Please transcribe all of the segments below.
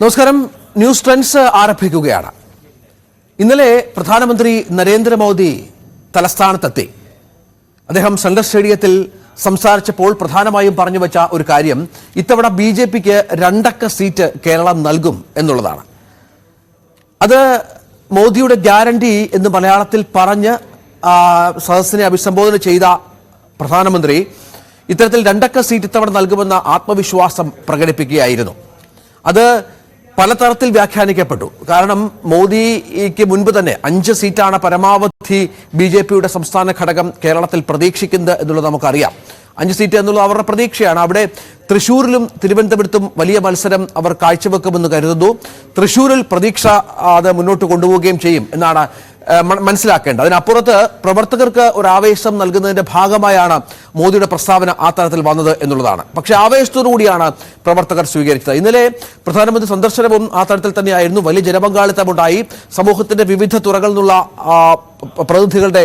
നമസ്കാരം. News trends ആരംഭിക്കുകയാണ്. ഇന്നലെ പ്രധാനമന്ത്രി നരേന്ദ്രമോദി തലസ്ഥാനത്തെത്തി. അദ്ദേഹം സെൻട്രൽ സ്റ്റേഡിയത്തിൽ സംസാരിച്ചപ്പോൾ പ്രധാനമായും പറഞ്ഞു വെച്ച ഒരു കാര്യം ഇത്തവണ ബിജെപിക്ക് 2 അക്ക സീറ്റ് കേരളം നൽകും എന്നുള്ളതാണ്. അത് മോദിയുടെ ഗ്യാരണ്ടി എന്ന് മലയാളത്തിൽ പറഞ്ഞ് സദസ്സിനെ അഭിസംബോധന ചെയ്ത പ്രധാനമന്ത്രി ഇത്തരത്തിൽ 2 അക്ക സീറ്റ് ഇത്തവണ നൽകുമെന്ന ആത്മവിശ്വാസം പ്രകടിപ്പിക്കുകയായിരുന്നു. അത് പലതരത്തിൽ വ്യാഖ്യാനിക്കപ്പെട്ടു. കാരണം മോദിക്ക് മുൻപ് തന്നെ 5 സീറ്റാണ് പരമാവധി ബിജെപിയുടെ സംസ്ഥാന ഘടകം കേരളത്തിൽ പ്രതീക്ഷിക്കുന്നത് എന്നുള്ളത് നമുക്കറിയാം. 5 സീറ്റ് എന്നുള്ളത് അവരുടെ പ്രതീക്ഷയാണ്. അവിടെ തൃശ്ശൂരിലും തിരുവനന്തപുരത്തും വലിയ മത്സരം അവർ കാഴ്ചവെക്കുമെന്ന് കരുതുന്നു. തൃശ്ശൂരിൽ പ്രതീക്ഷ അത് മുന്നോട്ട് കൊണ്ടുപോവുകയും ചെയ്യും എന്നാണ് മനസ്സിലാക്കേണ്ടത്. അതിനപ്പുറത്ത് പ്രവർത്തകർക്ക് ഒരു ആവേശം നൽകുന്നതിന്റെ ഭാഗമായാണ് മോദിയുടെ പ്രസ്താവന ആ തരത്തിൽ വന്നത് എന്നുള്ളതാണ്. പക്ഷേ ആവേശത്തോടുകൂടിയാണ് പ്രവർത്തകർ സ്വീകരിച്ചത്. ഇന്നലെ പ്രധാനമന്ത്രി സന്ദർശനവും ആ തരത്തിൽ തന്നെയായിരുന്നു. വലിയ ജനപങ്കാളിത്തമുണ്ടായി. സമൂഹത്തിന്റെ വിവിധ തുറകളിൽ നിന്നുള്ള പ്രതിനിധികളുടെ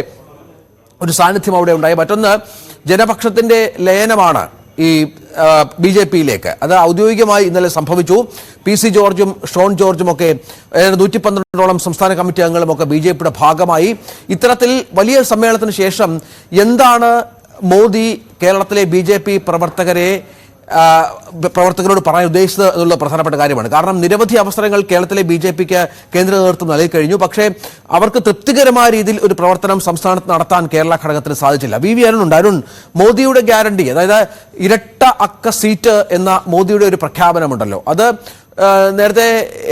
ഒരു സാന്നിധ്യം അവിടെ ഉണ്ടായി. മറ്റൊന്ന്, ജനപക്ഷത്തിന്റെ ലയനമാണ് ഈ ബിജെപിയിലേക്ക്. അത് ഔദ്യോഗികമായി ഇന്നലെ സംഭവിച്ചു. PC ജോർജും ഷോൺ ജോർജും ഒക്കെ 112ഓളം സംസ്ഥാന കമ്മിറ്റി അംഗങ്ങളും ഒക്കെ ബിജെപിയുടെ ഭാഗമായി. ഇത്തരത്തിൽ വലിയ സമ്മേളനത്തിന് ശേഷം എന്താണ് മോദി കേരളത്തിലെ ബിജെപി പ്രവർത്തകരോട് പറയാൻ ഉദ്ദേശിച്ചത് എന്നുള്ള പ്രധാനപ്പെട്ട കാര്യമാണ്. കാരണം നിരവധി അവസരങ്ങൾ കേരളത്തിലെ ബിജെപിക്ക് കേന്ദ്ര നേതൃത്വം നൽകി കഴിഞ്ഞു. പക്ഷേ അവർക്ക് തൃപ്തികരമായ രീതിയിൽ ഒരു പ്രവർത്തനം സംസ്ഥാനത്ത് നടത്താൻ കേരള ഘടകത്തിന് സാധിച്ചില്ല. VV അരുണുണ്ട്. അരുൺ, മോദിയുടെ ഗ്യാരണ്ടി, അതായത് 2 അക്ക സീറ്റ് എന്ന മോദിയുടെ ഒരു പ്രഖ്യാപനമുണ്ടല്ലോ, അത് നേരത്തെ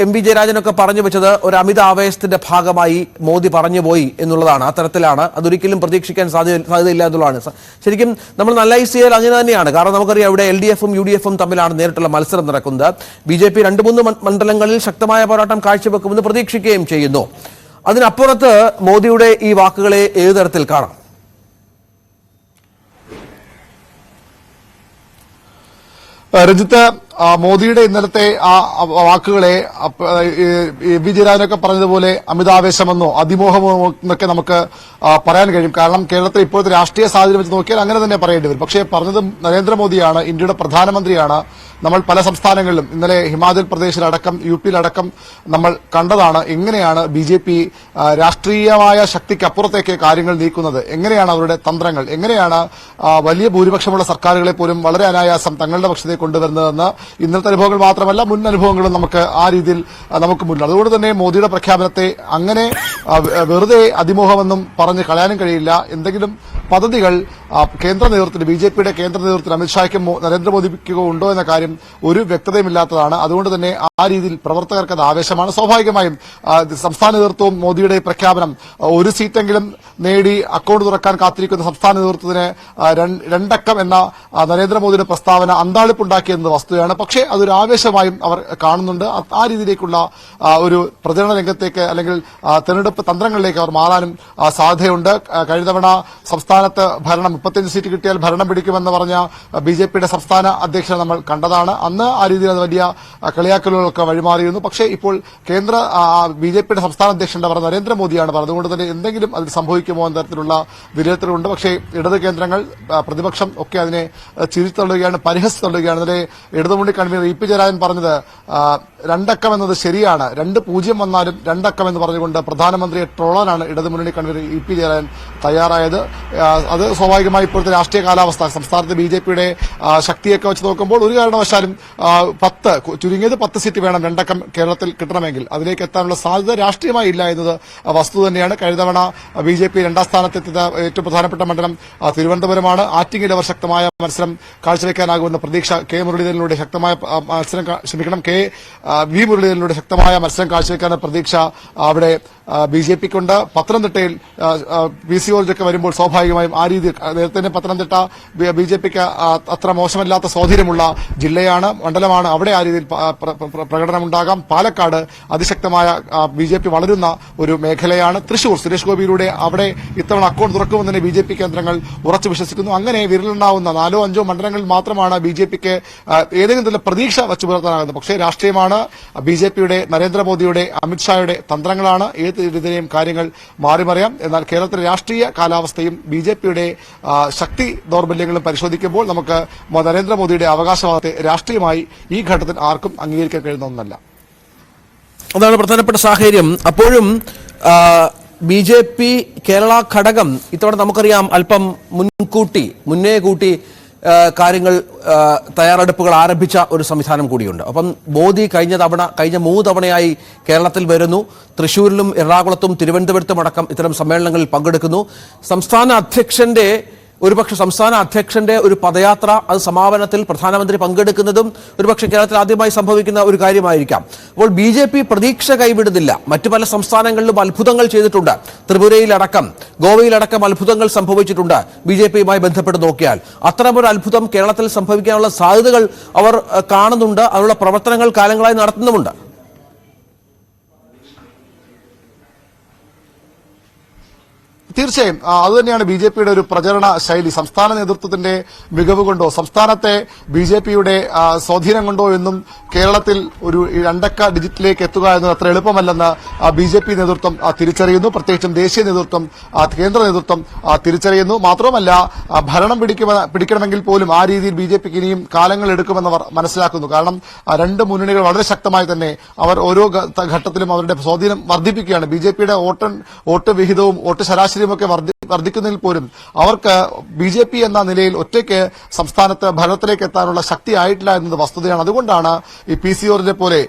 MV ജയരാജനൊക്കെ പറഞ്ഞു വെച്ചത് ഒരു അമിത ആവേശത്തിന്റെ ഭാഗമായി മോദി പറഞ്ഞു പോയി എന്നുള്ളതാണ്. അത്തരത്തിലാണ്. അതൊരിക്കലും പ്രതീക്ഷിക്കാൻ സാധ്യതയില്ല എന്നുള്ളതാണ്. ശരിക്കും നമ്മൾ അനലൈസ് ചെയ്യാൻ അങ്ങനെ തന്നെയാണ്. കാരണം നമുക്കറിയാം ഇവിടെ LDFും UDFും തമ്മിലാണ് നേരിട്ടുള്ള മത്സരം നടക്കുന്നത്. BJP 2-3 മണ്ഡലങ്ങളിൽ ശക്തമായ പോരാട്ടം കാഴ്ചവെക്കുമെന്ന് പ്രതീക്ഷിക്കുകയും ചെയ്യുന്നു. അതിനപ്പുറത്ത് മോദിയുടെ ഈ വാക്കുകളെ ഏത് തരത്തിൽ കാണാം? രഞ്ജിത്ത്, മോദിയുടെ ഇന്നലത്തെ ആ വാക്കുകളെ MV ജയരാജനൊക്കെ പറഞ്ഞതുപോലെ അമിതാവേശമെന്നോ അതിമോഹമോ എന്നൊക്കെ നമുക്ക് പറയാൻ കഴിയും. കാരണം കേരളത്തിൽ ഇപ്പോഴത്തെ രാഷ്ട്രീയ സാഹചര്യം വെച്ച് നോക്കിയാൽ അങ്ങനെ തന്നെ പറയേണ്ടി വരും. പക്ഷേ പറഞ്ഞത് നരേന്ദ്രമോദിയാണ്, ഇന്ത്യയുടെ പ്രധാനമന്ത്രിയാണ്. നമ്മൾ പല സംസ്ഥാനങ്ങളിലും ഇന്നലെ ഹിമാചൽ പ്രദേശിലടക്കം UPയിലടക്കം നമ്മൾ കണ്ടതാണ് എങ്ങനെയാണ് BJP രാഷ്ട്രീയമായ ശക്തിക്കപ്പുറത്തേക്ക് കാര്യങ്ങൾ നീക്കുന്നത്, എങ്ങനെയാണ് അവരുടെ തന്ത്രങ്ങൾ, എങ്ങനെയാണ് വലിയ ഭൂരിപക്ഷമുള്ള സർക്കാരുകളെ പോലും വളരെ അനായാസം തങ്ങളുടെ പക്ഷത്തേക്ക് കൊണ്ടുവരുന്നതെന്ന് ഇന്നത്തെ അനുഭവങ്ങൾ മാത്രമല്ല മുൻ അനുഭവങ്ങളും നമുക്ക് ആ രീതിയിൽ നമുക്ക് മുന്നിൽ. അതുകൊണ്ട് തന്നെ മോദിയുടെ പ്രഖ്യാപനത്തെ അങ്ങനെ വെറുതെ അതിമോഹമെന്നും പറഞ്ഞ് കളയാനും കഴിയില്ല. എന്തെങ്കിലും പദ്ധതികൾ കേന്ദ്ര നേതൃത്വത്തിന്, BJPയുടെ കേന്ദ്ര നേതൃത്വത്തിന്, അമിത്ഷായ്ക്കും നരേന്ദ്രമോദിക്കോ ഉണ്ടോ എന്ന കാര്യം ഒരു വ്യക്തതയുമില്ലാത്തതാണ്. അതുകൊണ്ട് തന്നെ ആ രീതിയിൽ പ്രവർത്തകർക്ക് അത് ആവേശമാണ്. സ്വാഭാവികമായും സംസ്ഥാന നേതൃത്വവും മോദിയുടെ പ്രഖ്യാപനം 1 സീറ്റെങ്കിലും നേടി അക്കൌണ്ട് തുറക്കാൻ കാത്തിരിക്കുന്ന സംസ്ഥാന നേതൃത്വത്തിന് 2 അക്കം എന്ന നരേന്ദ്രമോദിയുടെ പ്രസ്താവന അന്താളിപ്പുണ്ടാക്കിയെന്നത് വസ്തുതയാണ്. പക്ഷേ അതൊരു ആവേശമായും അവർ കാണുന്നുണ്ട്. ആ രീതിയിലേക്കുള്ള ഒരു പ്രചരണ രംഗത്തേക്ക് അല്ലെങ്കിൽ തെരഞ്ഞെടുപ്പ് തന്ത്രങ്ങളിലേക്ക് അവർ മാറാനും സാധ്യതയുണ്ട്. കഴിഞ്ഞ തവണ സംസ്ഥാനത്ത് ഭരണം 35 സീറ്റ് കിട്ടിയാൽ ഭരണം പിടിക്കുമെന്ന് പറഞ്ഞ BJPയുടെ സംസ്ഥാന അധ്യക്ഷൻ നമ്മൾ കണ്ടതാണ്. അന്ന് ആ രീതിയിൽ അത് വലിയ കളിയാക്കലുകൾക്ക് വഴിമാറിയിരുന്നു. പക്ഷേ ഇപ്പോൾ കേന്ദ്ര BJPയുടെ സംസ്ഥാന അധ്യക്ഷന്റെ പറഞ്ഞ നരേന്ദ്രമോദിയാണ് പറഞ്ഞത്. അതുകൊണ്ട് തന്നെ എന്തെങ്കിലും അതിൽ സംഭവിക്കുമോ എന്ന തരത്തിലുള്ള വിലയിരുത്തലുണ്ട്. പക്ഷേ ഇടത് കേന്ദ്രങ്ങൾ, പ്രതിപക്ഷം ഒക്കെ അതിനെ ചിരിത്തള്ളുകയാണ്, പരിഹസിത്തള്ളുകയാണ്. അതിലെ ഇടതുമുന്നണി കൺവീനർ EP ജയരാജൻ പറഞ്ഞത് 2 അക്കം എന്നത് ശരിയാണ്, 2-0 വന്നാലും 2 അക്കം എന്ന് പറഞ്ഞുകൊണ്ട് പ്രധാനമന്ത്രിയെ ട്രോളാനാണ് ഇടതുമുന്നണി കൺവീനർ EP ജയരാജൻ തയ്യാറായത്. അത് സ്വാഭാവികമായി ഇപ്പോഴത്തെ രാഷ്ട്രീയ കാലാവസ്ഥ, സംസ്ഥാനത്ത് BJPയുടെ ശക്തിയൊക്കെ വെച്ച് നോക്കുമ്പോൾ ഒരു കാരണവശാലും 10, ചുരുങ്ങിയത് 10 സീറ്റ് വേണം 2 അക്കം കേരളത്തിൽ കിട്ടണമെങ്കിൽ. അതിലേക്ക് എത്താനുള്ള സാധ്യത രാഷ്ട്രീയമായി ഇല്ല എന്നത് വസ്തു തന്നെയാണ്. കഴിഞ്ഞ തവണ BJP 2ാം സ്ഥാനത്തെത്തിയ ഏറ്റവും പ്രധാനപ്പെട്ട മണ്ഡലം തിരുവനന്തപുരമാണ്. ആറ്റിങ്ങിൽ അവർ ശക്തമായ മത്സരം കാഴ്ചവെക്കാനാകുമെന്ന പ്രതീക്ഷ മുരളീധരനിലൂടെ ശക്തമായ മത്സരം V മുരളീധരനിലൂടെ ശക്തമായ മത്സരം കാഴ്ചവെക്കാനുള്ള പ്രതീക്ഷ അവിടെ BJPക്കുണ്ട്. പത്തനംതിട്ടയിൽ PC ജോർജൊക്കെ വരുമ്പോൾ സ്വാഭാവികമായും ആ രീതിയിൽ നേരത്തെ തന്നെ പത്തനംതിട്ട BJPക്ക് അത്ര മോശമല്ലാത്ത സ്വാധീനമുള്ള ജില്ലയാണ്, മണ്ഡലമാണ്. അവിടെ ആ രീതിയിൽ പ്രകടനമുണ്ടാകാം. പാലക്കാട് അതിശക്തമായ BJP വളരുന്ന ഒരു മേഖലയാണ്. തൃശൂർ സുരേഷ് ഗോപിയിലൂടെ അവിടെ ഇത്തവണ അക്കൌണ്ട് തുറക്കുമെന്ന് തന്നെ BJP കേന്ദ്രങ്ങൾ ഉറച്ചു വിശ്വസിക്കുന്നു. അങ്ങനെ വിരലുണ്ടാവുന്ന 4-5 മണ്ഡലങ്ങളിൽ മാത്രമാണ് BJPക്ക് ഏതെങ്കിലും തരത്തിലുള്ള പ്രതീക്ഷ വച്ചു പുലർത്താനാകുന്നത്. പക്ഷേ രാഷ്ട്രീയമാണ്. BJPയുടെ നരേന്ദ്രമോദിയുടെ അമിത്ഷായുടെ തന്ത്രങ്ങളാണ്. ഏത് രീതിയിലെയും കാര്യങ്ങൾ മാറിമറിയാം. എന്നാൽ കേരളത്തിലെ രാഷ്ട്രീയ കാലാവസ്ഥയും BJPയുടെ ശക്തി ദൗർബല്യങ്ങളും പരിശോധിക്കുമ്പോൾ നമുക്ക് നരേന്ദ്രമോദിയുടെ അവകാശവാദത്തെ രാഷ്ട്രീയമായി ഈ ഘട്ടത്തിൽ ആർക്കും അംഗീകരിക്കാൻ കഴിയുന്ന ഒന്നല്ല. അതാണ് പ്രധാനപ്പെട്ട സാഹചര്യം. അപ്പോഴും BJP കേരള ഘടകം ഇത്തവണ നമുക്കറിയാം അല്പം മുന്നേ കൂട്ടി കാര്യങ്ങൾ തയ്യാറെടുപ്പുകൾ ആരംഭിച്ച ഒരു സംവിധാനം കൂടിയുണ്ട്. അപ്പം മോദി കഴിഞ്ഞ 3 തവണയായി കേരളത്തിൽ വരുന്നു. തൃശ്ശൂരിലും എറണാകുളത്തും തിരുവനന്തപുരത്തും അടക്കം ഇത്തരം സമ്മേളനങ്ങളിൽ പങ്കെടുക്കുന്നു. സംസ്ഥാന അധ്യക്ഷന്റെ ഒരു പദയാത്ര, അത് സമാപനത്തിൽ പ്രധാനമന്ത്രി പങ്കെടുക്കുന്നതും ഒരുപക്ഷെ കേരളത്തിൽ ആദ്യമായി സംഭവിക്കുന്ന ഒരു കാര്യമായിരിക്കാം. അപ്പോൾ BJP പ്രതീക്ഷ കൈവിടുന്നില്ല. മറ്റു പല സംസ്ഥാനങ്ങളിലും അത്ഭുതങ്ങൾ ചെയ്തിട്ടുണ്ട്. ത്രിപുരയിലടക്കം ഗോവയിലടക്കം അത്ഭുതങ്ങൾ സംഭവിച്ചിട്ടുണ്ട്. BJPയുമായി ബന്ധപ്പെട്ട് നോക്കിയാൽ അത്തരമൊരു അത്ഭുതം കേരളത്തിൽ സംഭവിക്കാനുള്ള സാധ്യതകൾ അവർ കാണുന്നുണ്ട്. അതിനുള്ള പ്രവർത്തനങ്ങൾ കാലങ്ങളായി നടത്തുന്നുമുണ്ട്. തീർച്ചയായും അതുതന്നെയാണ് BJPയുടെ ഒരു പ്രചരണ ശൈലി. സംസ്ഥാന നേതൃത്വത്തിന്റെ മികവ് കൊണ്ടോ സംസ്ഥാനത്തെ BJPയുടെ സ്വാധീനം കൊണ്ടോ എന്നും കേരളത്തിൽ ഒരു 2 അക്ക ഡിജിറ്റിലേക്ക് എത്തുക എന്നത് അത്ര എളുപ്പമല്ലെന്ന് BJP നേതൃത്വം തിരിച്ചറിയുന്നു. പ്രത്യേകിച്ചും ദേശീയ നേതൃത്വം, കേന്ദ്ര നേതൃത്വം തിരിച്ചറിയുന്നു. മാത്രമല്ല ഭരണം പിടിക്കണമെങ്കിൽ പോലും ആ രീതിയിൽ BJPക്ക് ഇനിയും കാലങ്ങൾ എടുക്കുമെന്നവർ മനസ്സിലാക്കുന്നു. കാരണം 2 മുന്നണികൾ വളരെ ശക്തമായി തന്നെ അവർ ഓരോ ഘട്ടത്തിലും അവരുടെ സ്വാധീനം വർദ്ധിപ്പിക്കുകയാണ്. BJPയുടെ വോട്ട് വിഹിതവും വോട്ട് ശരാശരി ഒക്കെ വർദ്ധിക്കുന്നതിൽ പോലും അവർക്ക് BJP എന്ന നിലയിൽ ഒറ്റയ്ക്ക് സംസ്ഥാനത്ത് ഭരണത്തിലേക്ക് എത്താനുള്ള ശക്തി ആയിട്ടില്ല എന്നത് വസ്തുതയാണ്. അതുകൊണ്ടാണ് ഈ PC പോലെ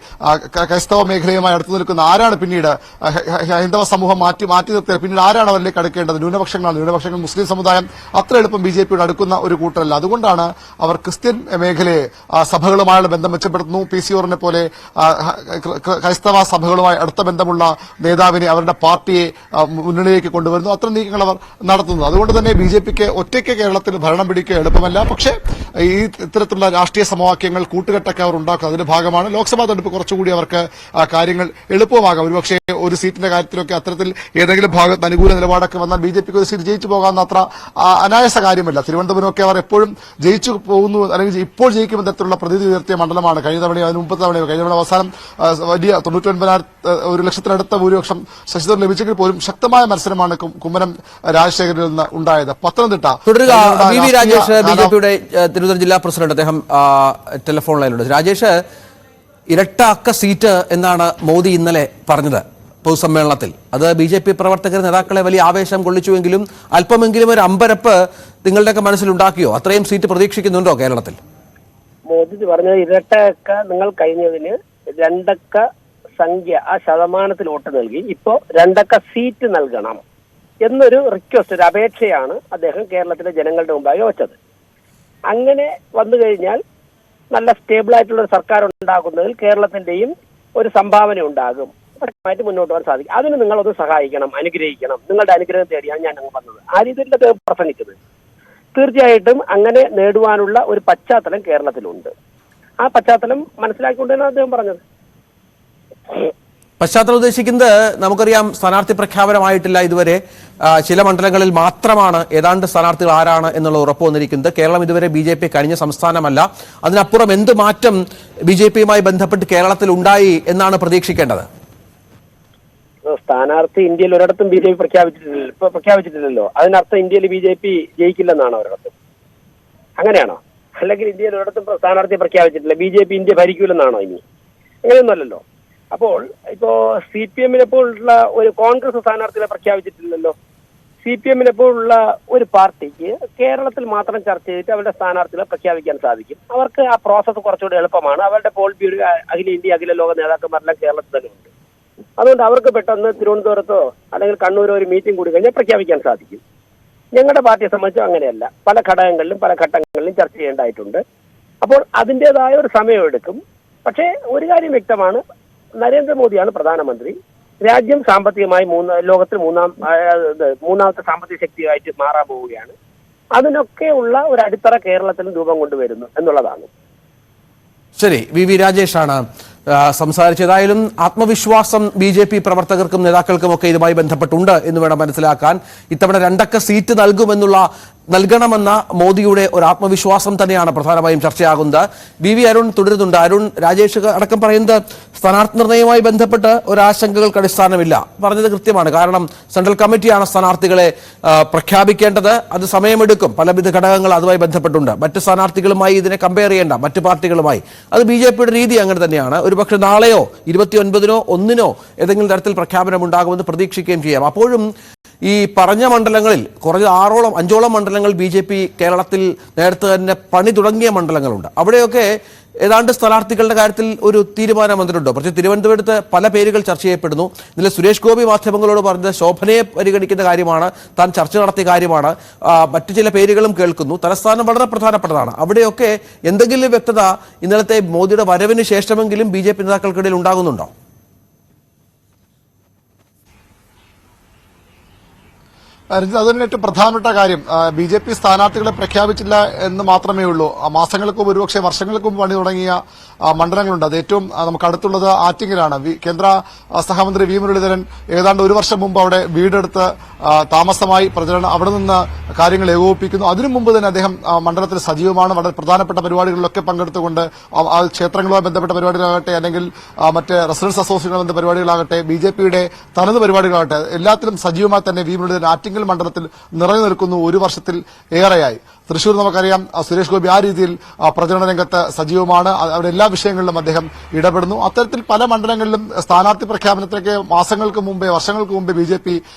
ക്രൈസ്തവ മേഖലയുമായി അടുത്തു നിൽക്കുന്ന ആരാണ് പിന്നീട് ഹൈന്ദവ സമൂഹം മാറ്റി നിർത്തിയാൽ പിന്നീട് ആരാണ് അവരിലേക്ക് അടുക്കേണ്ടത്? ന്യൂനപക്ഷങ്ങൾ മുസ്ലിം സമുദായം അത്ര എളുപ്പം BJPയോട് അടുക്കുന്ന ഒരു കൂട്ടരല്ല. അതുകൊണ്ടാണ് അവർ ക്രിസ്ത്യൻ മേഖലയെ സഭകളുമായുള്ള ബന്ധം മെച്ചപ്പെടുത്തുന്നു. PC പോലെ ക്രൈസ്തവ സഭകളുമായി അടുത്ത ബന്ധമുള്ള നേതാവിനെ, അവരുടെ പാർട്ടിയെ മുന്നണിയിലേക്ക് കൊണ്ടുവരുന്നു. അത്തരം നീക്കങ്ങൾ അവർ നടത്തുന്നത്. അതുകൊണ്ട് തന്നെ BJPക്ക് ഒറ്റയ്ക്ക് കേരളത്തിൽ ഭരണം പിടിക്കുക എളുപ്പമല്ല. പക്ഷേ ഈ ഇത്തരത്തിലുള്ള രാഷ്ട്രീയ സമവാക്യങ്ങൾ, കൂട്ടുകെട്ടൊക്കെ അവർ ഉണ്ടാക്കും. അതിന്റെ ഭാഗമാണ് ലോക്സഭാ തെരഞ്ഞെടുപ്പ് കുറച്ചുകൂടി അവർക്ക് കാര്യങ്ങൾ എളുപ്പമാകാം. ഒരുപക്ഷെ ഒരു സീറ്റിന്റെ കാര്യത്തിലൊക്കെ അത്തരത്തിൽ ഏതെങ്കിലും ഭാഗത്ത് അനുകൂല നിലപാടൊക്കെ വന്നാൽ BJPക്ക് ഒരു സീറ്റ് ജയിച്ചു പോകാവുന്ന അത്ര അനായാസ കാര്യമല്ല. തിരുവനന്തപുരമൊക്കെ അവർ എപ്പോഴും ജയിച്ചു പോകുന്നു, അല്ലെങ്കിൽ ഇപ്പോൾ ജയിക്കുമെന്ന തരത്തിലുള്ള പ്രതീതി ഉയർത്തിയ മണ്ഡലമാണ്. കഴിഞ്ഞ തവണയോ അതിന് മുമ്പത്തെ തവണയോ, കഴിഞ്ഞ തവണ അവസാനം വലിയ 99,100,000 ഭൂരിപക്ഷം ശശിധരൻ ലഭിച്ചെങ്കിൽ പോലും ശക്തമായ മത്സരമാണ് കുമ്മനം രാജശേഖരനിൽ നിന്ന് ഉണ്ടായത്. പത്തനംതിട്ട VV രാജേഷ്, BJPയുടെ തിരുവനന്തപുരം ജില്ലാ പ്രസിഡന്റ്, അദ്ദേഹം ടെലിഫോൺ ലൈനിലുണ്ട്. രാജേഷ്, ഇരട്ട അക്ക സീറ്റ് എന്നാണ് മോദി ഇന്നലെ പറഞ്ഞത് പൊതുസമ്മേളനത്തിൽ. അത് BJP പ്രവർത്തകർ, നേതാക്കളെ വലിയ ആവേശം കൊള്ളിച്ചുവെങ്കിലും അല്പമെങ്കിലും ഒരു അമ്പരപ്പ് നിങ്ങളുടെയൊക്കെ മനസ്സിലുണ്ടാക്കിയോ? അത്രയും സീറ്റ് പ്രതീക്ഷിക്കുന്നുണ്ടോ കേരളത്തിൽ? മോദി പറഞ്ഞത് ഇരട്ട അക്ക നിങ്ങൾ കഴിഞ്ഞതിന് 2 അക്ക സംഖ്യ, ആ ശതമാനത്തിൽ വോട്ട് നൽകി, ഇപ്പോ 2 അക്ക സീറ്റ് നൽകണം എന്നൊരു റിക്വസ്റ്റ്, ഒരു അപേക്ഷയാണ് അദ്ദേഹം കേരളത്തിലെ ജനങ്ങളുടെ മുമ്പാകെ വെച്ചത്. അങ്ങനെ വന്നു കഴിഞ്ഞാൽ നല്ല സ്റ്റേബിൾ ആയിട്ടുള്ള ഒരു സർക്കാർ ഉണ്ടാക്കുന്നതിൽ കേരളത്തിന്റെയും ഒരു സംഭാവന ഉണ്ടാകും, പരമായിട്ട് മുന്നോട്ട് പോകാൻ സാധിക്കും. അതിന് നിങ്ങളൊന്ന് സഹായിക്കണം, അനുഗ്രഹിക്കണം, നിങ്ങളുടെ അനുഗ്രഹം തേടിയാണ് ഞാൻ അങ്ങ് വന്നത്. ആ രീതിയിൽ അദ്ദേഹം പ്രസംഗിച്ചത്. തീർച്ചയായിട്ടും അങ്ങനെ നേടുവാനുള്ള ഒരു പശ്ചാത്തലം കേരളത്തിലുണ്ട്. ആ പശ്ചാത്തലം മനസ്സിലാക്കിക്കൊണ്ടാണ് അദ്ദേഹം പറഞ്ഞത്. പശ്ചാത്തലം ഉദ്ദേശിക്കുന്നത്, നമുക്കറിയാം സ്ഥാനാർത്ഥി പ്രഖ്യാപനമായിട്ടില്ല ഇതുവരെ. ചില മണ്ഡലങ്ങളിൽ മാത്രമാണ് ഏതാണ്ട് സ്ഥാനാർത്ഥികൾ ആരാണ് എന്നുള്ള ഉറപ്പ് വന്നിരിക്കുന്നത്. കേരളം ഇതുവരെ BJP കഴിഞ്ഞ സംസ്ഥാനമല്ല. അതിനപ്പുറം എന്ത് മാറ്റം BJPയുമായി ബന്ധപ്പെട്ട് കേരളത്തിൽ ഉണ്ടായി എന്നാണ് പ്രതീക്ഷിക്കേണ്ടത്? സ്ഥാനാർത്ഥി ഇന്ത്യയിൽ ഒരിടത്തും BJP പ്രഖ്യാപിച്ചിട്ടില്ലല്ലോ. അതിനർത്ഥം ഇന്ത്യയിൽ BJP ജയിക്കില്ലെന്നാണോ ഒരിടത്തും? അങ്ങനെയാണോ? അല്ലെങ്കിൽ ഇന്ത്യയിൽ ഒരിടത്തും സ്ഥാനാർത്ഥി പ്രഖ്യാപിച്ചിട്ടില്ല, BJP ഇന്ത്യ ഭരിക്കൂലെന്നാണോ ഇനി? അങ്ങനെയൊന്നുമല്ലല്ലോ. അപ്പോൾ ഇപ്പോ CPM-നെപ്പോലുള്ള ഒരു കോൺഗ്രസ് സ്ഥാനാർത്ഥികളെ പ്രഖ്യാപിച്ചിട്ടില്ലല്ലോ. CPM-നെപ്പോലുള്ള ഒരു പാർട്ടിക്ക് കേരളത്തിൽ മാത്രം ചർച്ച ചെയ്തിട്ട് അവരുടെ സ്ഥാനാർത്ഥികളെ പ്രഖ്യാപിക്കാൻ സാധിക്കും. അവർക്ക് ആ പ്രോസസ്സ് കുറച്ചുകൂടി എളുപ്പമാണ്. അവരുടെ പോൾ ബ്യൂറോ, അഖിലേന്ത്യ, അഖില ലോക നേതാക്കന്മാരെല്ലാം കേരളത്തിൽ തന്നെ ഉണ്ട്. അതുകൊണ്ട് അവർക്ക് പെട്ടെന്ന് തിരുവനന്തപുരത്തോ അല്ലെങ്കിൽ കണ്ണൂരോ ഒരു മീറ്റിംഗ് കൂടി കഴിഞ്ഞാൽ പ്രഖ്യാപിക്കാൻ സാധിക്കും. ഞങ്ങളുടെ പാർട്ടിയെ സംബന്ധിച്ചും അങ്ങനെയല്ല. പല ഘടകങ്ങളിലും പല ഘട്ടങ്ങളിലും ചർച്ച ചെയ്യേണ്ടതായിട്ടുണ്ട്. അപ്പോൾ അതിൻ്റെതായ ഒരു സമയമെടുക്കും. പക്ഷേ ഒരു കാര്യം വ്യക്തമാണ്, നരേന്ദ്രമോദിയാണ് പ്രധാനമന്ത്രി. രാജ്യം സാമ്പത്തികമായി ലോകത്തിൽ മൂന്നാമത്തെ സാമ്പത്തിക ശക്തിയായിട്ട് മാറാൻ പോവുകയാണ്. അതിനൊക്കെയുള്ള ഒരു അടിത്തറ കേരളത്തിൽ രൂപം കൊണ്ടുവരുന്നു എന്നുള്ളതാണ്. ശരി, VV രാജേഷാണ് സംസാരിച്ചതായാലും ആത്മവിശ്വാസം BJP പ്രവർത്തകർക്കും നേതാക്കൾക്കും ഒക്കെ ഇതുമായി ബന്ധപ്പെട്ടുണ്ട് എന്ന് വേണം മനസ്സിലാക്കാൻ. ഇത്തവണ 2 അക്ക സീറ്റ് നൽകുമെന്നുള്ള നൽകണമെന്ന മോദിയുടെ ഒരു ആത്മവിശ്വാസം തന്നെയാണ് പ്രധാനമായും ചർച്ചയാകുന്നത്. വി അരുൺ തുടരുന്നുണ്ട്. അരുൺ, രാജേഷ് അടക്കം പറയുന്നത് സ്ഥാനാർത്ഥി നിർണയവുമായി ബന്ധപ്പെട്ട് ഒരാശങ്കകൾക്ക് അടിസ്ഥാനമില്ല. പറഞ്ഞത് കൃത്യമാണ്. കാരണം സെൻട്രൽ കമ്മിറ്റിയാണ് സ്ഥാനാർത്ഥികളെ പ്രഖ്യാപിക്കേണ്ടത്. അത് സമയമെടുക്കും. പലവിധ ഘടകങ്ങൾ അതുമായി ബന്ധപ്പെട്ടുണ്ട്. മറ്റ് സ്ഥാനാർത്ഥികളുമായി ഇതിനെ കമ്പയർ ചെയ്യേണ്ട, മറ്റ് പാർട്ടികളുമായി. അത് BJPയുടെ രീതി അങ്ങനെ തന്നെയാണ്. ഒരുപക്ഷെ നാളെയോ 29-നോ 1-നോ ഏതെങ്കിലും തരത്തിൽ പ്രഖ്യാപനം ഉണ്ടാകുമെന്ന് പ്രതീക്ഷിക്കുകയും ചെയ്യാം. അപ്പോഴും ഈ പറഞ്ഞ മണ്ഡലങ്ങളിൽ കുറഞ്ഞ 5ഓളം മണ്ഡലങ്ങൾ BJP കേരളത്തിൽ നേരത്തെ തന്നെ പണി തുടങ്ങിയ മണ്ഡലങ്ങളുണ്ട്. അവിടെയൊക്കെ ഏതാണ്ട് സ്ഥാനാർത്ഥികളുടെ കാര്യത്തിൽ ഒരു തീരുമാനം വന്നിട്ടുണ്ടോ? പക്ഷേ തിരുവനന്തപുരത്ത് പല പേരുകൾ ചർച്ച ചെയ്യപ്പെടുന്നു. ഇന്നലെ സുരേഷ് ഗോപി മാധ്യമങ്ങളോട് പറഞ്ഞത് ശോഭനയെ പരിഗണിക്കുന്ന കാര്യമാണ്, താൻ ചർച്ച നടത്തിയ കാര്യമാണ്. മറ്റു ചില പേരുകളും കേൾക്കുന്നു. തലസ്ഥാനം വളരെ പ്രധാനപ്പെട്ടതാണ്. അവിടെയൊക്കെ എന്തെങ്കിലും വ്യക്തത ഇന്നലത്തെ മോദിയുടെ വരവിന് ശേഷമെങ്കിലും BJP നേതാക്കൾക്കിടയിൽ ഉണ്ടാകുന്നുണ്ടോ? രഞ്ജിത്ത്, അതുതന്നെ ഏറ്റവും പ്രധാനപ്പെട്ട കാര്യം. BJP സ്ഥാനാർത്ഥികളെ പ്രഖ്യാപിച്ചില്ല എന്ന് മാത്രമേ ഉള്ളൂ. മാസങ്ങൾക്ക് മുമ്പ്, ഒരുപക്ഷെ വർഷങ്ങൾക്ക് മുമ്പ് പണി തുടങ്ങിയ മണ്ഡലങ്ങളുണ്ട്. അത് ഏറ്റവും നമുക്ക് അടുത്തുള്ളത് ആറ്റിങ്ങലാണ്. കേന്ദ്ര സഹമന്ത്രി വി മുരളീധരൻ ഏതാണ്ട് ഒരു വർഷം മുമ്പ് അവിടെ വീടെടുത്ത് താമസമായി പ്രചരണം അവിടെ നിന്ന് കാര്യങ്ങൾ ഏകോപിപ്പിക്കുന്നു. അതിനു മുമ്പ് തന്നെ അദ്ദേഹം മണ്ഡലത്തിൽ സജീവമാണ്. വളരെ പ്രധാനപ്പെട്ട പരിപാടികളിലൊക്കെ പങ്കെടുത്തുകൊണ്ട് ക്ഷേത്രങ്ങളുമായി ബന്ധപ്പെട്ട പരിപാടികളാകട്ടെ, അല്ലെങ്കിൽ മറ്റ് റെസിഡൻസ് അസോസിയേഷനുമായി ബന്ധപ്പെട്ട പരിപാടികളാകട്ടെ, BJPയുടെ തനത് പരിപാടികളാകട്ടെ, എല്ലാത്തിലും സജീവമായി തന്നെ വി മുരളീധരൻ ആറ്റിങ്ങൽ മണ്ഡലത്തിൽ നിറഞ്ഞു നിൽക്കുന്നു. ഒരു വർഷത്തിൽ ഏറെയായി. തൃശൂർ നമുക്കറിയാം, സുരേഷ് ഗോപി ആ രീതിയിൽ പ്രചരണ രംഗത്ത് സജീവമാണ്. അവിടെ എല്ലാ വിഷയങ്ങളിലും അദ്ദേഹം ഇടപെടുന്നു. അത്തരത്തിൽ പല മണ്ഡലങ്ങളിലും സ്ഥാനാർത്ഥി പ്രഖ്യാപനത്തിലേക്ക് മാസങ്ങൾക്ക് മുമ്പേ, വർഷങ്ങൾക്ക് മുമ്പേ BJP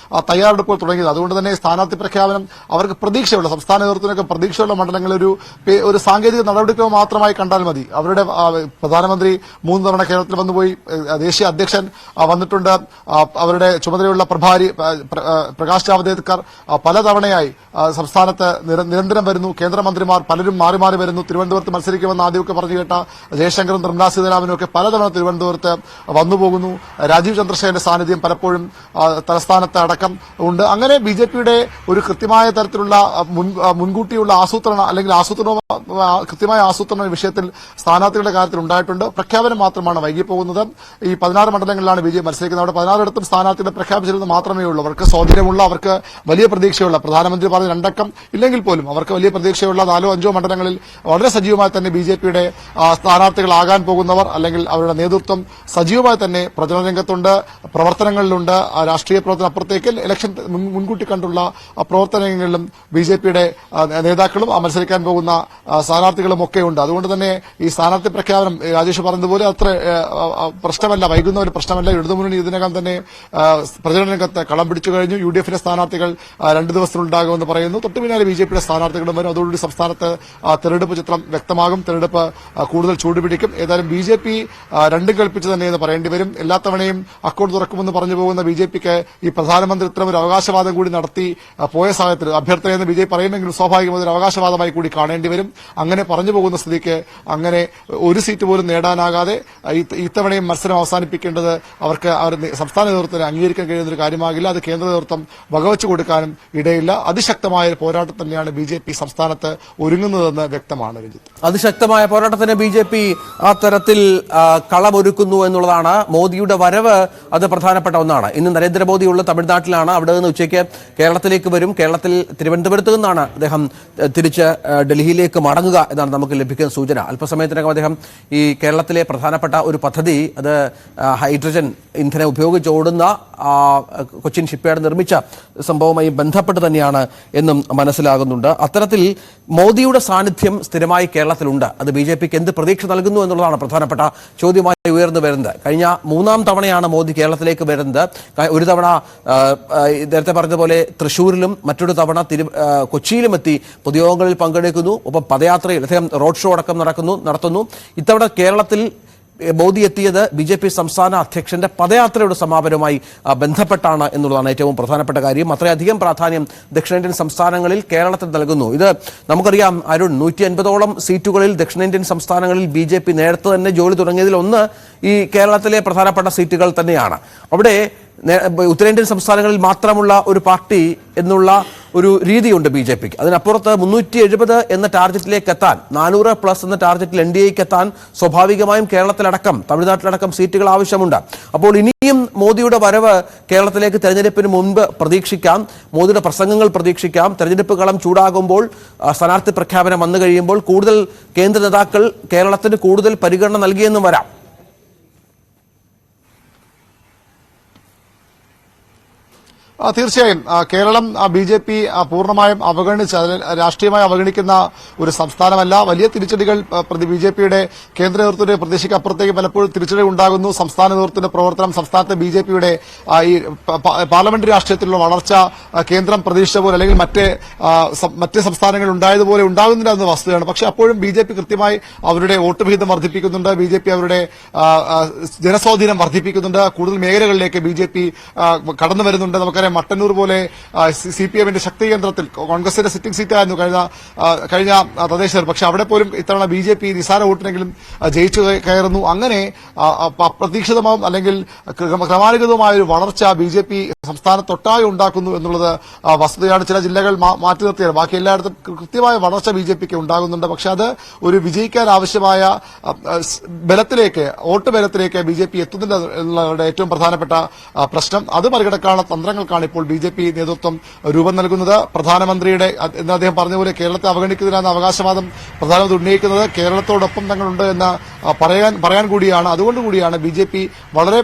തയ്യാറെടുപ്പുകൾ തുടങ്ങിയത്. അതുകൊണ്ട് തന്നെ സ്ഥാനാർത്ഥി പ്രഖ്യാപനം അവർക്ക് പ്രതീക്ഷയുള്ള, സംസ്ഥാന നേതൃത്വത്തിനൊക്കെ പ്രതീക്ഷയുള്ള മണ്ഡലങ്ങളിൽ ഒരു സാങ്കേതിക നടപടിക്രമം മാത്രമായി കണ്ടാൽ മതി. അവരുടെ പ്രധാനമന്ത്രി 3 തവണ കേരളത്തിൽ വന്നുപോയി. ദേശീയ അധ്യക്ഷൻ വന്നിട്ടുണ്ട്. അവരുടെ ചുമതലയുള്ള പ്രഭാരി പ്രകാശ് ജാവ്ദേക്കർ പലതവണയായി സംസ്ഥാനത്ത് നിരന്തരം വരുന്നു. കേന്ദ്രമന്ത്രിമാർ പലരും മാറി മാറി വരുന്നു. തിരുവനന്തപുരത്ത് മത്സരിക്കുമെന്ന് ആദ്യമൊക്കെ പറഞ്ഞു കേട്ട ജയശങ്കറും നിർമ്മലാ സീതാരാമനും ഒക്കെ പലതവണ തിരുവനന്തപുരത്ത് വന്നുപോകുന്നു. രാജീവ് ചന്ദ്രശേഖരന്റെ സാന്നിധ്യം പലപ്പോഴും തലസ്ഥാനത്ത് അടക്കം ഉണ്ട്. അങ്ങനെ BJPയുടെ ഒരു കൃത്യമായ തരത്തിലുള്ള മുൻകൂട്ടിയുള്ള ആസൂത്രണം, അല്ലെങ്കിൽ കൃത്യമായ ആസൂത്രണ വിഷയത്തിൽ സ്ഥാനാർത്ഥികളുടെ കാര്യത്തിൽ ഉണ്ടായിട്ടുണ്ട്. പ്രഖ്യാപനം മാത്രമാണ് വൈകിപ്പോകുന്നത്. ഈ 16 മണ്ഡലങ്ങളിലാണ് BJP മത്സരിക്കുന്നത്. അവിടെ 16ഇടത്തും സ്ഥാനാർത്ഥികളെ പ്രഖ്യാപിച്ചിരുന്നത് മാത്രമേ ഉള്ളൂ. അവർക്ക് സ്വാധീനമുള്ള, അവർക്ക് വലിയ പ്രതീക്ഷയുള്ള, പ്രധാനമന്ത്രി പറഞ്ഞ 2 അക്കം ഇല്ലെങ്കിൽ പോലും അവർക്ക് വലിയ പ്രതീക്ഷയുള്ള 4-5 മണ്ഡലങ്ങളിൽ വളരെ സജീവമായി തന്നെ BJPയുടെ സ്ഥാനാർത്ഥികളാകാൻ പോകുന്നവർ, അല്ലെങ്കിൽ അവരുടെ നേതൃത്വം സജീവമായി തന്നെ പ്രചരണ രംഗത്തുണ്ട്, പ്രവർത്തനങ്ങളിലുണ്ട്. രാഷ്ട്രീയ പ്രവർത്തനം അപ്പുറത്തേക്ക് ഇലക്ഷൻ മുൻകൂട്ടി കണ്ടുള്ള പ്രവർത്തനങ്ങളിലും BJPയുടെ നേതാക്കളും മത്സരിക്കാൻ പോകുന്ന സ്ഥാനാർത്ഥികളും ഒക്കെ ഉണ്ട്. അതുകൊണ്ട് തന്നെ ഈ സ്ഥാനാർത്ഥി പ്രഖ്യാപനം രാജേഷ് പറഞ്ഞതുപോലെ അത്ര പ്രശ്നമല്ല, വൈകുന്ന ഒരു പ്രശ്നമല്ല. ഇടതുമുന്നണി ഇതിനകം തന്നെ പ്രചരണ രംഗത്ത് കളം പിടിച്ചു കഴിഞ്ഞു. UDFന്റെ സ്ഥാനാർത്ഥികൾ 2 ദിവസത്തിലുണ്ടാകുമെന്ന് പറയുന്നു. തൊട്ടു പിന്നാലെ BJPയുടെ സ്ഥാനാർത്ഥികളും വരും. അതോടുകൂടി സംസ്ഥാനത്ത് തെരഞ്ഞെടുപ്പ് ചിത്രം വ്യക്തമാകും. തെരഞ്ഞെടുപ്പ് കൂടുതൽ ചൂടുപിടിക്കും. ഏതായാലും BJP രണ്ടും കൽപ്പിച്ചു തന്നെ എന്ന് പറയേണ്ടി വരും. എല്ലാ തവണയും അക്കൗണ്ട് തുറക്കുമെന്ന് പറഞ്ഞു പോകുന്ന BJPക്ക് ഈ പ്രധാനമന്ത്രി ഇത്തരം ഒരു അവകാശവാദം കൂടി നടത്തി പോയ സാഹചര്യത്തിൽ, അഭ്യർത്ഥനയെന്ന് BJP പറയുമെങ്കിലും സ്വാഭാവികമായി ഒരു അവകാശവാദമായി കൂടി കാണേണ്ടി വരും. അങ്ങനെ പറഞ്ഞു പോകുന്ന സ്ഥിതിക്ക് അങ്ങനെ ഒരു സീറ്റ് പോലും നേടാനാകാതെ ഇത്തവണയും മത്സരം അവസാനിപ്പിക്കേണ്ടത് അവർക്ക് സംസ്ഥാന നേതൃത്വത്തിന് അംഗീകരിക്കാൻ കഴിയുന്ന ഒരു കാര്യമാകില്ല. അത് കേന്ദ്ര നേതൃത്വം വകവച്ചു കൊടുക്കാനും ഇടയില്ല. അതിശക്തമായ ഒരു പോരാട്ടം തന്നെയാണ് BJP സംസ്ഥാനത്ത് ഒരുങ്ങുന്നതെന്ന് വ്യക്തമാണ്. രഞ്ജിത്ത്, അതിശക്തമായ പോരാട്ടത്തിന് BJP ആ തരത്തിൽ കളമൊരുക്കുന്നു എന്നുള്ളതാണ്. മോദിയുടെ വരവ് അത് പ്രധാനപ്പെട്ട ഒന്നാണ്. ഇന്ന് നരേന്ദ്രമോദിയുള്ള തമിഴ്നാട്ടിലാണ്. അവിടെ നിന്ന് ഉച്ചയ്ക്ക് കേരളത്തിലേക്ക് വരും. കേരളത്തിൽ തിരുവനന്തപുരത്ത് നിന്നാണ് അദ്ദേഹം തിരിച്ച് ഡൽഹിയിലേക്ക് മടങ്ങുക എന്നാണ് നമുക്ക് ലഭിക്കുന്ന സൂചന. അല്പസമയത്തിനകം അദ്ദേഹം ഈ കേരളത്തിലെ പ്രധാനപ്പെട്ട ഒരു പദ്ധതി, അത് ഹൈഡ്രജൻ ഇന്ധനം ഉപയോഗിച്ച് ഓടുന്ന കൊച്ചിൻ ഷിപ്പ്യാർഡ് നിർമ്മിച്ച സംഭവവുമായി ബന്ധപ്പെട്ട് തന്നെയാണ് എന്നും മനസ്സിലാകുന്നുണ്ട്. അത്തരത്തിൽ മോദിയുടെ സാന്നിധ്യം സ്ഥിരമായി കേരളത്തിലുണ്ട്. അത് BJPക്ക് എന്ത് പ്രതീക്ഷ നൽകുന്നു എന്നുള്ളതാണ് പ്രധാനപ്പെട്ട ചോദ്യമായി ഉയർന്നു വരുന്നത്. കഴിഞ്ഞ 3-ാം തവണയാണ് മോദി കേരളത്തിലേക്ക് വരുന്നത്. ഒരു തവണ നേരത്തെ പറഞ്ഞതുപോലെ തൃശ്ശൂരിലും, മറ്റൊരു തവണ കൊച്ചിയിലും എത്തി പൊതുയോഗങ്ങളിൽ പങ്കെടുക്കുന്നു. ഒപ്പം പദയാത്രയിൽ അദ്ദേഹം റോഡ് ഷോ അടക്കം നടത്തുന്നു. ഇത്തവണ കേരളത്തിൽ മോദി എത്തിയത് BJP സംസ്ഥാന അധ്യക്ഷന്റെ പദയാത്രയുടെ സമാപനവുമായി ബന്ധപ്പെട്ടാണ് എന്നുള്ളതാണ് ഏറ്റവും പ്രധാനപ്പെട്ട കാര്യം. അത്രയധികം പ്രാധാന്യം ദക്ഷിണേന്ത്യൻ സംസ്ഥാനങ്ങളിൽ കേരളത്തിൽ നൽകുന്നു. ഇത് നമുക്കറിയാം അരുൺ, 150ഓളം സീറ്റുകളിൽ ദക്ഷിണേന്ത്യൻ സംസ്ഥാനങ്ങളിൽ BJP നേരത്തെ തന്നെ ജോലി തുടങ്ങിയതിൽ ഒന്ന് ഈ കേരളത്തിലെ പ്രധാനപ്പെട്ട സീറ്റുകൾ തന്നെയാണ്. അവിടെ ഉത്തരേന്ത്യൻ സംസ്ഥാനങ്ങളിൽ മാത്രമുള്ള ഒരു പാർട്ടി എന്നുള്ള ഒരു രീതിയുണ്ട് ബി ജെ പിക്ക്. അതിനപ്പുറത്ത് 370 എന്ന ടാർഗറ്റിലേക്ക് എത്താൻ, 400+ എന്ന ടാർഗറ്റിൽ NDAക്ക് എത്താൻ സ്വാഭാവികമായും കേരളത്തിലടക്കം തമിഴ്നാട്ടിലടക്കം സീറ്റുകൾ ആവശ്യമുണ്ട്. അപ്പോൾ ഇനിയും മോദിയുടെ വരവ് കേരളത്തിലേക്ക് തെരഞ്ഞെടുപ്പിന് മുൻപ് പ്രതീക്ഷിക്കാം, മോദിയുടെ പ്രസംഗങ്ങൾ പ്രതീക്ഷിക്കാം. തെരഞ്ഞെടുപ്പ് കളം ചൂടാകുമ്പോൾ, സ്ഥാനാർത്ഥി പ്രഖ്യാപനം വന്നു കഴിയുമ്പോൾ കൂടുതൽ കേന്ദ്ര നേതാക്കൾ കേരളത്തിന് കൂടുതൽ പരിഗണന നൽകിയെന്നും വരാം. തീർച്ചയായും കേരളം BJP പൂർണ്ണമായും അവഗണിച്ച്, അതിൽ രാഷ്ട്രീയമായി അവഗണിക്കുന്ന ഒരു സംസ്ഥാനമല്ല. വലിയ തിരിച്ചടികൾ BJPയുടെ കേന്ദ്ര നേതൃത്വത്തിന്റെ പ്രതീക്ഷയ്ക്ക് അപ്പുറത്തേക്ക് പലപ്പോഴും തിരിച്ചടി ഉണ്ടാകുന്നു. സംസ്ഥാന നേതൃത്വത്തിന്റെ പ്രവർത്തനം, സംസ്ഥാനത്തെ BJPയുടെ ഈ പാർലമെന്ററി രാഷ്ട്രീയത്തിലുള്ള വളർച്ച കേന്ദ്രം പ്രതീക്ഷിച്ച പോലെ അല്ലെങ്കിൽ മറ്റ് സംസ്ഥാനങ്ങളിൽ ഉണ്ടായതുപോലെ ഉണ്ടാകുന്നില്ല എന്ന വസ്തുതയാണ്. പക്ഷെ അപ്പോഴും BJP കൃത്യമായി അവരുടെ വോട്ട് വിഹിതം വർദ്ധിപ്പിക്കുന്നുണ്ട്. BJP അവരുടെ ജനസ്വാധീനം വർദ്ധിപ്പിക്കുന്നുണ്ട്. കൂടുതൽ മേഖലകളിലേക്ക് BJP കടന്നു വരുന്നുണ്ട്. നമുക്കറിയാം മട്ടന്നൂർ പോലെ CPMന്റെ ശക്തി കേന്ദ്രത്തിൽ കോൺഗ്രസിന്റെ സിറ്റിംഗ് സീറ്റായിരുന്നു കഴിഞ്ഞ തദ്ദേശ, പക്ഷെ അവിടെ പോലും ഇത്തവണ BJP നിസാര വോട്ടിനെങ്കിലും ജയിച്ചു കയറുന്നു. അങ്ങനെ അപ്രതീക്ഷിതമാവും അല്ലെങ്കിൽ ക്രമാനുഗതമായ ഒരു വളർച്ച BJP സംസ്ഥാനത്തൊട്ടാകെ ഉണ്ടാക്കുന്നു എന്നുള്ളത് വസ്തുതയാണ്. ചില ജില്ലകൾ മാറ്റി നിർത്തിയാൽ ബാക്കി എല്ലായിടത്തും കൃത്യമായ വളർച്ച BJPക്ക് ഉണ്ടാകുന്നുണ്ട്. പക്ഷെ അത് ഒരു വിജയിക്കാൻ ആവശ്യമായ ബലത്തിലേക്ക്, വോട്ട് ബലത്തിലേക്ക് BJP എത്തുന്നില്ല എന്നുള്ളവരുടെ ഏറ്റവും പ്രധാനപ്പെട്ട പ്രശ്നം. അത് മറികടക്കാനുള്ള തന്ത്രങ്ങൾക്കാണ് ഇപ്പോൾ BJP നേതൃത്വം രൂപം നൽകുന്നത്. പ്രധാനമന്ത്രിയുടെ എന്ന് അദ്ദേഹം പറഞ്ഞതുപോലെ കേരളത്തെ അവഗണിക്കുന്നില്ലെന്ന അവകാശവാദം പ്രധാനമന്ത്രി ഉന്നയിക്കുന്നത് കേരളത്തോടൊപ്പം തങ്ങളുണ്ട് എന്ന് പറയാൻ കൂടിയാണ്. അതുകൊണ്ടുകൂടിയാണ് BJP വളരെ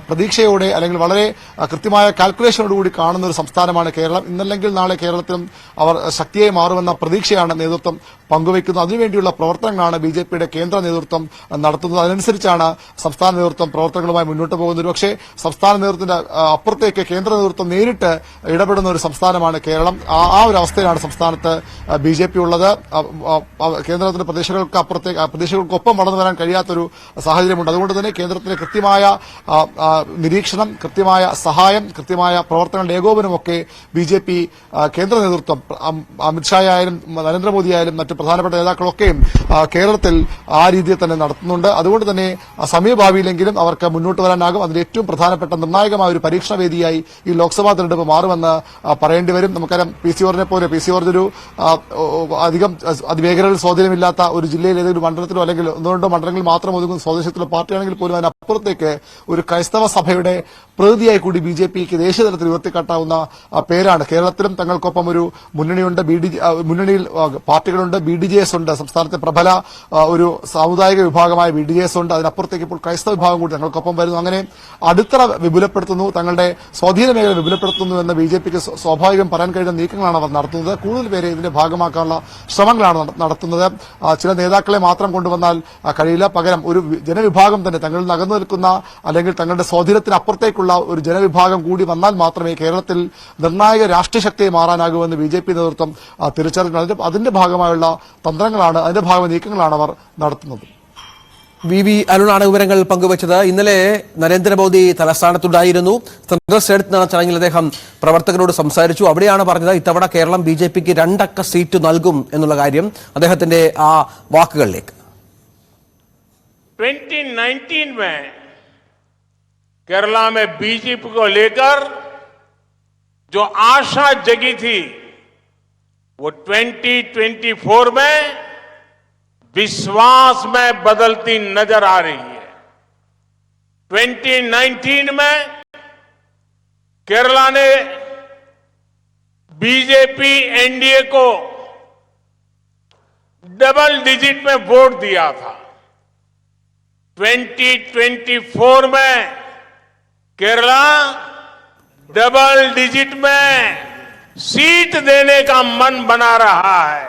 പ്രതീക്ഷയോടെ അല്ലെങ്കിൽ വളരെ കൃത്യമായ കാൽക്കുലേഷനോടുകൂടി കാണുന്ന ഒരു സംസ്ഥാനമാണ് കേരളം. ഇന്നല്ലെങ്കിൽ നാളെ കേരളത്തിലും അവർ ശക്തിയായി മാറുമെന്ന പ്രതീക്ഷയാണ് നേതൃത്വം പങ്കുവയ്ക്കുന്നത്. അതിനുവേണ്ടിയുള്ള പ്രവർത്തനങ്ങളാണ് BJPയുടെ കേന്ദ്ര നേതൃത്വം നടത്തുന്നത്. അതിനനുസരിച്ചാണ് സംസ്ഥാന നേതൃത്വം പ്രവർത്തനങ്ങളുമായി മുന്നോട്ട് പോകുന്നത്. പക്ഷേ സംസ്ഥാന നേതൃത്വത്തിന്റെ അപ്പുറത്തേക്ക് കേന്ദ്ര നേതൃത്വം നേരിട്ട് ഇടപെടുന്ന ഒരു സംസ്ഥാനമാണ് കേരളം. ആ ഒരു അവസ്ഥയിലാണ് സംസ്ഥാനത്ത് BJP ഉള്ളത്. കേന്ദ്രത്തിന്റെ പ്രദേശങ്ങൾക്കൊപ്പം വളർന്നു വരാൻ കഴിയാത്തൊരു സാഹചര്യമുണ്ട്. അതുകൊണ്ട് തന്നെ കേന്ദ്രത്തിലെ കൃത്യമായ നിരീക്ഷണം, കൃത്യമായ സഹായം, കൃത്യമായ പ്രവർത്തനങ്ങളുടെ ഏകോപനമൊക്കെ BJP കേന്ദ്ര നേതൃത്വം അമിത്ഷായായാലും നരേന്ദ്രമോദിയായാലും മറ്റ് പ്രധാനപ്പെട്ട നേതാക്കളൊക്കെയും കേരളത്തിൽ ആ രീതിയിൽ തന്നെ നടത്തുന്നുണ്ട്. അതുകൊണ്ട് തന്നെ സമീപഭാവിയിലെങ്കിലും അവർക്ക് മുന്നോട്ട് വരാനാകും. അതിൽ ഏറ്റവും പ്രധാനപ്പെട്ട നിർണായകമായ ഒരു പരീക്ഷണ വേദിയായി ഈ ലോക്സഭാ തെരഞ്ഞെടുപ്പ് മാറുമെന്ന് പറയേണ്ടി വരും. നമുക്കറിയാം PC ജോർജ് ഒരു അധികം അതിവേഗതയിൽ സ്വാധീനമില്ലാത്ത ഒരു ജില്ലയിൽ ഏതെങ്കിലും മണ്ഡലത്തിലോ അല്ലെങ്കിൽ ഒന്നോ രണ്ടോ മണ്ഡലങ്ങളിൽ മാത്രം ഒതുങ്ങുന്ന സ്വദേശത്തിലുള്ള പാർട്ടിയാണെങ്കിൽ പോലും അതിനപ്പുറത്തേക്ക് ഒരു ക്രൈസ്തവ സഭയുടെ പ്രതിനിധിയായി കൂടി BJPക്ക് ദേശീയ തലത്തിൽ ഉയർത്തിക്കാട്ടാവുന്ന പേരാണ്. കേരളത്തിലും തങ്ങൾക്കൊപ്പം ഒരു മുന്നണിയുണ്ട്, മുന്നണിയിൽ പാർട്ടികളുണ്ട്. BDJS ഉണ്ട്, സംസ്ഥാനത്തെ പ്രബല ഒരു സാമുദായിക വിഭാഗമായ BDJS ഉണ്ട്. അതിനപ്പുറത്തേക്ക് ഇപ്പോൾ ക്രൈസ്തവ വിഭാഗം കൂടി തങ്ങൾക്കൊപ്പം വരുന്നു. അങ്ങനെ അടിത്തറ വിപുലപ്പെടുത്തുന്നു, തങ്ങളുടെ സ്വാധീന മേഖല വിപുലപ്പെടുത്തുന്നു എന്ന് BJPക്ക് സ്വാഭാവികം പറയാൻ കഴിയുന്ന നീക്കങ്ങളാണ് അവർ നടത്തുന്നത്. കൂടുതൽ പേരെ ഇതിന്റെ ഭാഗമാക്കാനുള്ള ശ്രമങ്ങളാണ് നടത്തുന്നത്. ചില നേതാക്കളെ മാത്രം കൊണ്ടുവന്നാൽ കഴിയില്ല. പകരം ഒരു ജനവിഭാഗം തന്നെ തങ്ങളിൽ നിന്ന് അകന്നു നിൽക്കുന്ന അല്ലെങ്കിൽ തങ്ങളുടെ സ്വാധീനത്തിന് അപ്പുറത്തേക്കുള്ള ഒരു ജനവിഭാഗം കൂടി വന്നാൽ മാത്രമേ കേരളത്തിൽ നിർണായക രാഷ്ട്രീയ ശക്തിയെ മാറാനാകുമെന്ന് BJP നേതൃത്വം തിരിച്ചറിഞ്ഞു. അതിന്റെ ഭാഗമായുള്ള തന്ത്രങ്ങളാണ്, അതിന്റെ ഭാഗമായ നീക്കങ്ങളാണ് അവർ നടത്തുന്നത്. VV അരുണാണ് വിവരങ്ങൾ പങ്കുവച്ചത്. ഇന്നലെ നരേന്ദ്രമോദി തലസ്ഥാനത്തുണ്ടായിരുന്നു. സെൻട്രൽ സ്റ്റേഡിയത്തിൽ നടന്ന ചടങ്ങിൽ അദ്ദേഹം പ്രവർത്തകരോട് സംസാരിച്ചു. അവിടെയാണ് പറഞ്ഞത് ഇത്തവണ കേരളം BJPക്ക് 2 അക്ക സീറ്റ് നൽകും എന്നുള്ള കാര്യം. അദ്ദേഹത്തിന്റെ ആ വാക്കുകളിലേക്ക്. 2019 में केरला में BJP को लेकर जो आशा जगी थी वो 2024 में विश्वास में बदलती नजर आ रही है। 2019 में केरला ने BJP NDA को डबल डिजिट में वोट दिया था। 2024 में केरला डबल डिजिट में सीट देने का मन बना रहा है।